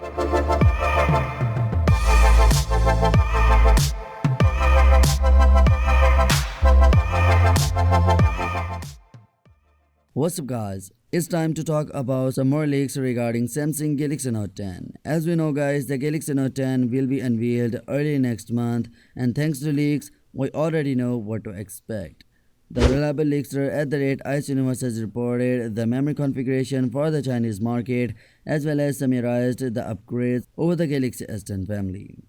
What's up guys, it's time to talk about some more leaks regarding Samsung Galaxy Note 10. As we know guys, the Galaxy Note 10 will be unveiled early next month, and thanks to leaks, we already know what to expect. The reliable leakster at the rate Ice Universe has reported the memory configuration for the Chinese market, as well as summarized the upgrades over the Galaxy S10 family.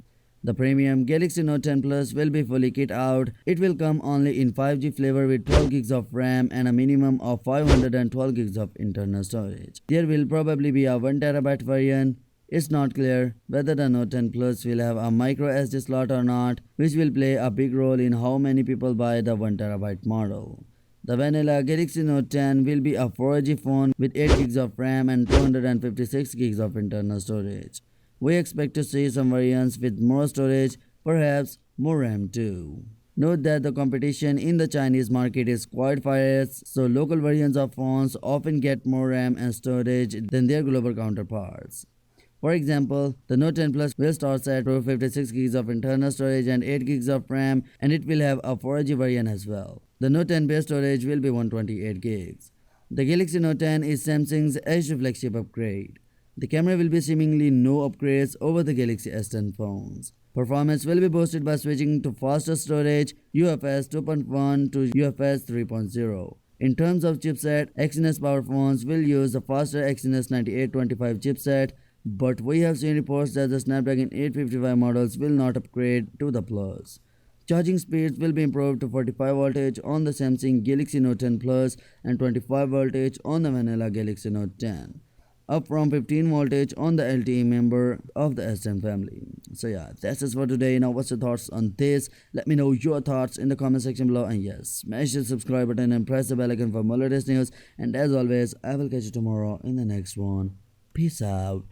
The premium Galaxy Note 10 Plus will be fully kit out. It will come only in 5G flavor with 12 gigs of RAM and a minimum of 512 gigs of internal storage. There will probably be a 1 terabyte variant. It's not clear whether the Note 10 Plus will have a microSD slot or not, which will play a big role in how many people buy the 1 terabyte model. The vanilla Galaxy Note 10 will be a 4G phone with 8 gigs of RAM and 256 gigs of internal storage. We expect to see some variants with more storage, perhaps more RAM too. Note that the competition in the Chinese market is quite fierce, so local variants of phones often get more RAM and storage than their global counterparts. For example, the Note 10 Plus will start at 256 gigs of internal storage and 8 gigs of RAM, and it will have a 4G variant as well. The Note 10 base storage will be 128 gigs. The Galaxy Note 10 is Samsung's Edge flagship upgrade. The camera will be seemingly no upgrades over the Galaxy S10 phones. Performance will be boosted by switching to faster storage UFS 2.1 to UFS 3.0. In terms of chipset, Exynos power phones will use the faster Exynos 9825 chipset, but we have seen reports that the Snapdragon 855 models will not upgrade to the Plus. Charging speeds will be improved to 45 voltage on the Samsung Galaxy Note 10 Plus and 25 voltage on the vanilla Galaxy Note 10. Up from 15 voltage on the LTE member of the S10 family. So yeah, that's it for today. Now what's your thoughts on this? Let me know your thoughts in the comment section below, and yes, smash the subscribe button and press the bell icon for more latest news. And as always, I will catch you tomorrow in the next one. Peace out.